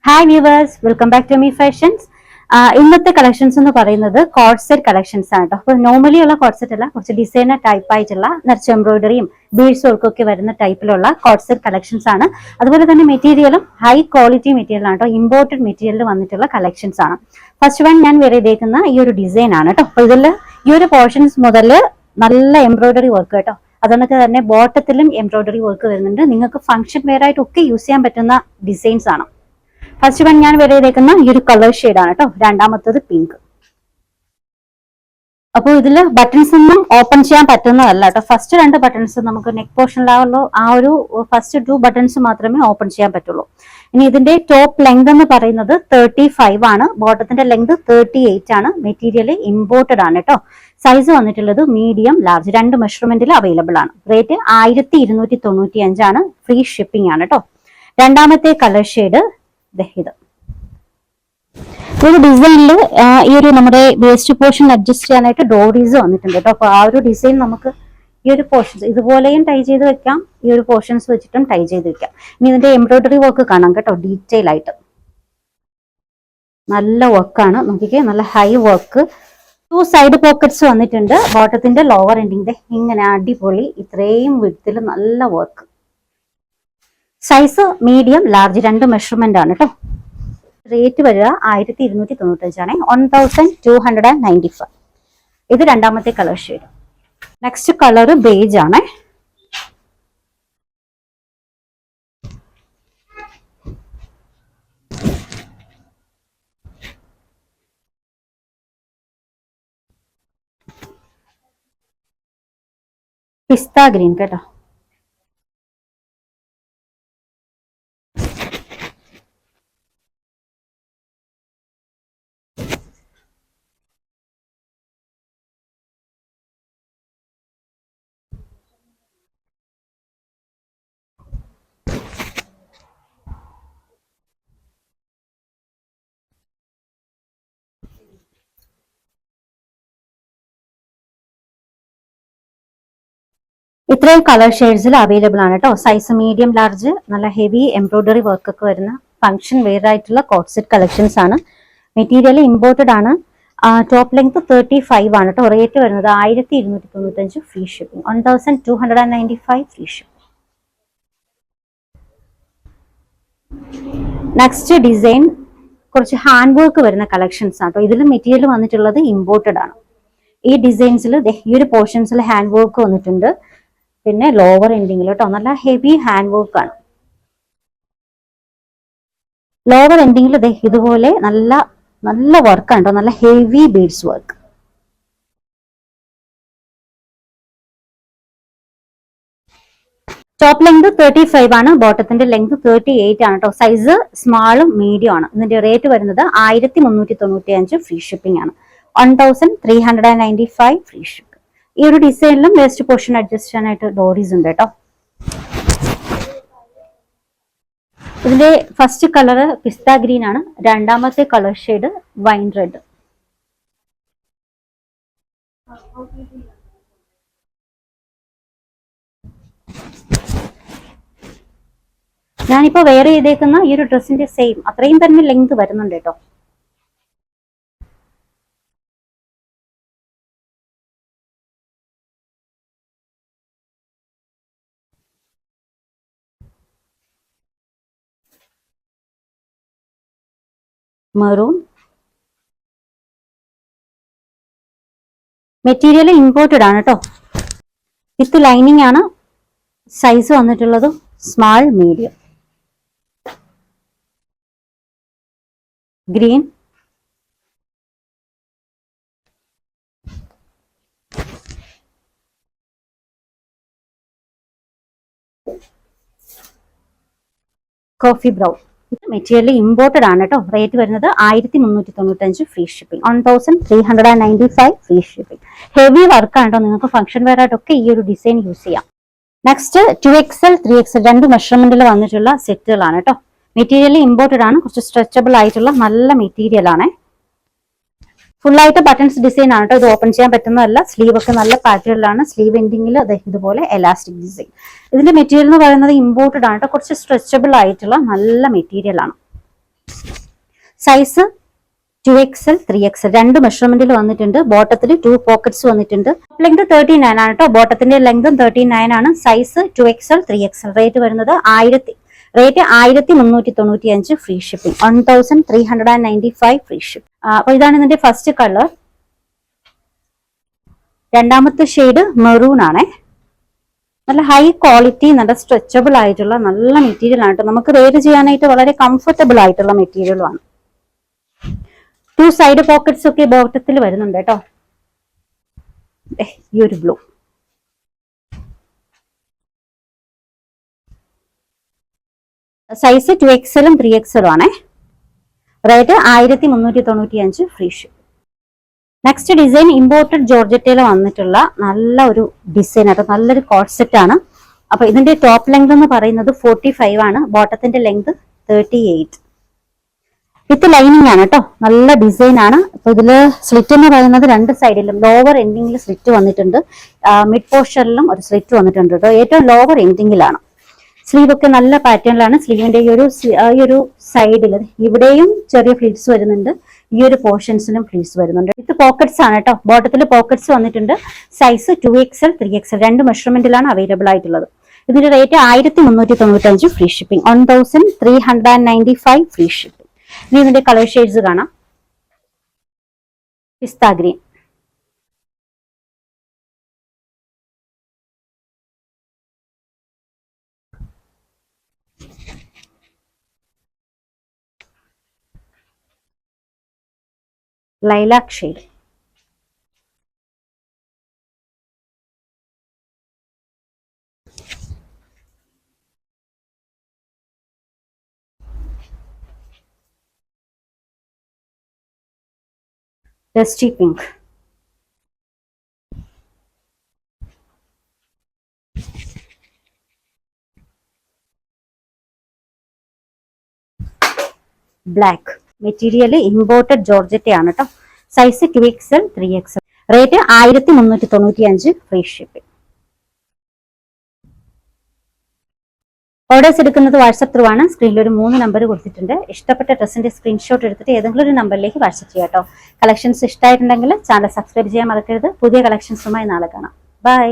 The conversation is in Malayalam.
Hi viewers, welcome back to me fashions. ഇന്നത്തെ കളക്ഷൻസ് എന്ന് പറയുന്നത് കോഡ്സെറ്റ് കളക്ഷൻസ് ആണ് കേട്ടോ. അപ്പോൾ നോർമലി ഉള്ള കോഡ്സെറ്റ് അല്ല, കുറച്ച് ഡിസൈനർ ടൈപ്പ് ആയിട്ടുള്ള നിറച്ച് എംബ്രോയിഡറിയും ബീഡ്സ് വർക്കും ഒക്കെ വരുന്ന ടൈപ്പിലുള്ള കോഡ്സെറ്റ് കളക്ഷൻസ് ആണ്. അതുപോലെ തന്നെ മെറ്റീരിയലും ഹൈ ക്വാളിറ്റി മെറ്റീരിയൽ ആണ് കേട്ടോ. ഇമ്പോർട്ടഡ് മെറ്റീരിയലിൽ വന്നിട്ടുള്ള കളക്ഷൻസ് ആണ്. ഫസ്റ്റ് വൺ ഞാൻ വേറെ ചെയ്തേക്കുന്ന ഈ ഒരു ഡിസൈൻ ആണ് കേട്ടോ. അപ്പോൾ ഇതിൽ ഈ ഒരു പോർഷൻസ് മുതൽ നല്ല എംബ്രോയിഡറി വർക്ക് കേട്ടോ. അതുകൊണ്ടൊക്കെ തന്നെ ബോട്ടത്തിലും എംബ്രോയിഡറി വർക്ക് വരുന്നുണ്ട്. നിങ്ങൾക്ക് ഫംഗ്ഷൻ വെയർ ആയിട്ടൊക്കെ യൂസ് ചെയ്യാൻ പറ്റുന്ന ഡിസൈൻസ് ആണ്. ഫസ്റ്റ് വൺ ഞാൻ വരെ ചെയ്തേക്കുന്ന ഈ ഒരു കളർ ഷെയ്ഡാണ് കേട്ടോ. രണ്ടാമത്തത് പിങ്ക്. അപ്പോൾ ഇതിൽ ബട്ടൺസ് ഒന്നും ഓപ്പൺ ചെയ്യാൻ പറ്റുന്നതല്ല കേട്ടോ. ഫസ്റ്റ് രണ്ട് ബട്ടൺസ് നമുക്ക് നെക്ക് പോർഷനിലാവുള്ളൂ. ആ ഒരു ഫസ്റ്റ് 2 ബട്ടൺസ് മാത്രമേ ഓപ്പൺ ചെയ്യാൻ പറ്റുള്ളൂ. ഇനി ഇതിന്റെ ടോപ്പ് ലെങ്ത് എന്ന് പറയുന്നത് 35 ആണ്. ബോട്ടത്തിന്റെ ലെങ്ത് 38 ആണ്. മെറ്റീരിയൽ ഇമ്പോർട്ടഡ് ആണ് കേട്ടോ. സൈസ് വന്നിട്ടുള്ളത് മീഡിയം ലാർജ്, രണ്ട് മെഷർമെന്റിൽ അവൈലബിൾ ആണ്. റേറ്റ് 1295 ആണ്. ഫ്രീ ഷിപ്പിംഗ് ആണ് കേട്ടോ. രണ്ടാമത്തെ കളർ ഷെയ്ഡ് ഇത്. ഒരു ഡിസൈനിൽ ഈ ഒരു നമ്മുടെ വേസ്റ്റ് പോർഷൻ അഡ്ജസ്റ്റ് ചെയ്യാനായിട്ട് ഡോറീസ് വന്നിട്ടുണ്ട് കേട്ടോ. അപ്പൊ ആ ഒരു ഡിസൈൻ നമുക്ക് ഈ ഒരു പോർഷൻസ് ഇതുപോലെയും ടൈ ചെയ്ത് വെക്കാം, ഈ ഒരു പോർഷൻസ് വെച്ചിട്ടും ടൈ ചെയ്ത് വെക്കാം. ഇനി ഇതിന്റെ എംബ്രോയിഡറി വർക്ക് കാണാം കേട്ടോ, ഡീറ്റെയിൽ ആയിട്ട് നല്ല വർക്കാണ്. നോക്കിക്കേ, നല്ല ഹൈ വർക്ക്. 2 സൈഡ് പോക്കറ്റ്സ് വന്നിട്ടുണ്ട്. ബോട്ടത്തിന്റെ ലോവർ എൻഡിങ്ങിന്റെ ഇങ്ങനെ അടിപൊളി, ഇത്രയും വിഡ്ത്തിൽ നല്ല വർക്ക്. സൈസ് മീഡിയം ലാർജ്, രണ്ട് മെഷർമെന്റ് ആണ് കേട്ടോ. റേറ്റ് വരിക 1295 ആണ്. 1295. ഇത് രണ്ടാമത്തെ colour shade. Next colour beige ആണ്. പിസ്ത ഗ്രീൻ കേട്ടോ. ഇത്രയും കളർ ഷെയ്ഡ്സിൽ അവൈലബിൾ ആണ് കേട്ടോ. സൈസ് മീഡിയം ലാർജ്, നല്ല ഹെവി എംബ്രോയിഡറി വർക്ക് ഒക്കെ വരുന്ന ഫംഗ്ഷൻ വെയർ ആയിട്ടുള്ള കോഡ്സെറ്റ് കളക്ഷൻസ് ആണ്. മെറ്റീരിയൽ ഇമ്പോർട്ടഡ് ആണ്. ടോപ്പ് ലെങ്ത് 35 ആണ് കേട്ടോ. റേറ്റ് വരുന്നത് 1295. Free shipping. 1295 free shipping. Next design കുറച്ച് ഹാൻഡ് വർക്ക് വരുന്ന കളക്ഷൻസ് ആണ് കേട്ടോ. ഇതിൽ മെറ്റീരിയൽ വന്നിട്ടുള്ളത് ഇമ്പോർട്ടഡ് ആണ്. ഈ ഡിസൈൻസിൽ ഈ ഒരു പോർഷൻസിൽ ഹാൻഡ് വർക്ക് വന്നിട്ടുണ്ട്. പിന്നെ ലോവർ എൻഡിങ്ങിൽ കേട്ടോ നല്ല ഹെവി ഹാൻഡ് വർക്ക് ആണ്. ലോവർ എൻഡിങ്ങിൽ ഇതുപോലെ നല്ല നല്ല വർക്കാണ് കേട്ടോ. നല്ല heavy beads work. Top length 35 ആണ്. ബോട്ടത്തിന്റെ ലെങ്ത് 38 ആണ് കേട്ടോ. സൈസ് സ്മാളും മീഡിയം ആണ്. ഇതിന്റെ റേറ്റ് വരുന്നത് 1395. ഫ്രീ ഷിപ്പിംഗ് ആണ്. 1395 ഫ്രീ ഷിപ്പിംഗ്. ഈ ഒരു ഡിസൈനിലും വേസ്റ്റ് പോർഷൻ അഡ്ജസ്റ്റ് ചെയ്യാനായിട്ട് ഡോറീസ് ഉണ്ട് കേട്ടോ. ഇതിന്റെ ഫസ്റ്റ് കളർ പിസ്ത ഗ്രീൻ ആണ്. രണ്ടാമത്തെ കളർ ഷെയ്ഡ് വൈൻ റെഡ്. ഞാനിപ്പോ വെയർ ചെയ്തേക്കുന്ന ഈ ഒരു ഡ്രസ്സിന്റെ സെയിം അത്രയും തന്നെ ലെങ്ത് വരുന്നുണ്ട് കേട്ടോ. മെറൂൺ. മെറ്റീരിയൽ ഇമ്പോർട്ടഡ് ആണ് കേട്ടോ. വിത്ത് ലൈനിങ് ആണ്. സൈസ് വന്നിട്ടുള്ളത് small medium. Green. Coffee brown. Material imported ആണ് കേട്ടോ. റേറ്റ് വരുന്നത് 1395. Free shipping. 1395 free shipping. Heavy വർക്കാണ് കേട്ടോ. നിങ്ങൾക്ക് ഫംഗ്ഷൻ വെയർ ആയിട്ടൊക്കെ ഈ ഒരു ഡിസൈൻ യൂസ് ചെയ്യാം. നെക്സ്റ്റ് 2XL 3XL രണ്ട് മെഷർമെന്റിൽ വന്നിട്ടുള്ള സെറ്റുകളാണ് കേട്ടോ. മെറ്റീരിയൽ ഇമ്പോർട്ടഡ് ആണ്. കുറച്ച് സ്ട്രെച്ചബിൾ ആയിട്ടുള്ള നല്ല മെറ്റീരിയൽ ആണ്. ഫുൾ ആയിട്ട് ബട്ടൺസ് ഡിസൈൻ ആണ് കേട്ടോ. ഇത് ഓപ്പൺ ചെയ്യാൻ പറ്റുന്നതല്ല. സ്ലീവ് ഒക്കെ നല്ല പാറ്റേണിലാണ്. സ്ലീവ് എൻഡിങ്ങിൽ ഇതുപോലെ എലാസ്റ്റിക് ഡിസൈൻ. ഇതിന്റെ മെറ്റീരിയൽ എന്ന് പറയുന്നത് ഇമ്പോർട്ടഡ് ആണ് കേട്ടോ. കുറച്ച് സ്ട്രെച്ചബിൾ ആയിട്ടുള്ള നല്ല മെറ്റീരിയൽ ആണ്. സൈസ് 2XL 3XL രണ്ട് മെഷർമെന്റിൽ വന്നിട്ടുണ്ട്. ബോട്ടത്തിൽ 2 പോക്കറ്റ്സ് വന്നിട്ടുണ്ട്. ലെങ്ത് 39 ആണ് കേട്ടോ. ബോട്ടത്തിന്റെ ലെങ്തും 39 ആണ്. Size 2XL 3XL. റേറ്റ് വരുന്നത് 1395 ഫ്രീ ഷിപ്പിംഗ്. 1395 free ship. അപ്പൊ ഇതാണ് ഇതിന്റെ ഫസ്റ്റ് കളർ. രണ്ടാമത്തെ ഷെയ്ഡ് മെറൂൺ ആണേ. നല്ല ഹൈ ക്വാളിറ്റി, നല്ല സ്ട്രെച്ചബിൾ ആയിട്ടുള്ള നല്ല മെറ്റീരിയൽ ആണ് കേട്ടോ. നമുക്ക് വെയർ ചെയ്യാനായിട്ട് വളരെ കംഫർട്ടബിൾ ആയിട്ടുള്ള മെറ്റീരിയലുമാണ്. 2 സൈഡ് പോക്കറ്റ്സ് ഒക്കെ ബോട്ടത്തിൽ വരുന്നുണ്ട് കേട്ടോ. ഈ ഒരു ബ്ലൂ. സൈസ് 2XL 3XL ആണേ. Rate 1395 free ship. Next design imported ജോർജറ്റയിൽ വന്നിട്ടുള്ള നല്ല ഒരു ഡിസൈൻ ആട്ടോ. നല്ലൊരു കോട്ട് സെറ്റ് ആണ്. അപ്പൊ ഇതിന്റെ ടോപ്പ് ലെങ്ത് എന്ന് പറയുന്നത് 45 ആണ്. ബോട്ടത്തിന്റെ ലെങ്ത് 38. വിത്ത് ലൈനിങ് ആണ് കേട്ടോ. നല്ല ഡിസൈൻ ആണ്. അപ്പൊ ഇതില് സ്ലിറ്റ് എന്ന് പറയുന്നത് രണ്ട് സൈഡിലും ലോവർ എൻഡിങ്ങിൽ സ്ലിറ്റ് വന്നിട്ടുണ്ട്. മിഡ് പോർഷനിലും ഒരു സ്ലിറ്റ് വന്നിട്ടുണ്ട് കേട്ടോ. ഏറ്റവും ലോവർ എൻഡിങ്ങിലാണ്. സ്ലീവ് ഒക്കെ നല്ല പാറ്റേണിലാണ്. സ്ലീവിന്റെ ഈ ഒരു സൈഡിൽ ഇവിടെയും ചെറിയ ഫ്ലീറ്റ്സ് വരുന്നുണ്ട്. ഈ ഒരു പോർഷൻസിലും ഫ്ലീറ്റ്സ് വരുന്നുണ്ട്. ഇത് പോക്കറ്റ്സ് ആണ് കേട്ടോ. ബോട്ടത്തിൽ പോക്കറ്റ്സ് വന്നിട്ടുണ്ട്. സൈസ് 2XL 3XL രണ്ട് മെഷർമെന്റിലാണ് അവൈലബിൾ ആയിട്ടുള്ളത്. ഇതിന്റെ rate 1395 free shipping. 1395 free shipping. ഇനി ഇതിന്റെ കളർ ഷെയ്ഡ്സ് കാണാം. Pista green, lilac shade, dusty pink, black. Material imported georgette ആണ് കേട്ടോ. Size 2XL 3XL. Rate 1395 free shipping. Orders എടുക്കുന്നത് വാട്സ്ആപ്പ് ത്രൂ ആണ്. സ്ക്രീനിൽ ഒരു 3 നമ്പർ കൊടുത്തിട്ടുണ്ട്. ഇഷ്ടപ്പെട്ട ഡ്രസ്സിന്റെ സ്ക്രീൻഷോട്ട് എടുത്തിട്ട് ഏതെങ്കിലും ഒരു നമ്പറിലേക്ക് വാട്സ്ആപ്പ് ചെയ്യാം കേട്ടോ. കളക്ഷൻസ് ഇഷ്ടമായിട്ടുണ്ടെങ്കിൽ ചാനൽ സബ്സ്ക്രൈബ് ചെയ്യാൻ മറക്കരുത്. പുതിയ കളക്ഷൻസുമായി നാളെ കാണാം. ബൈ.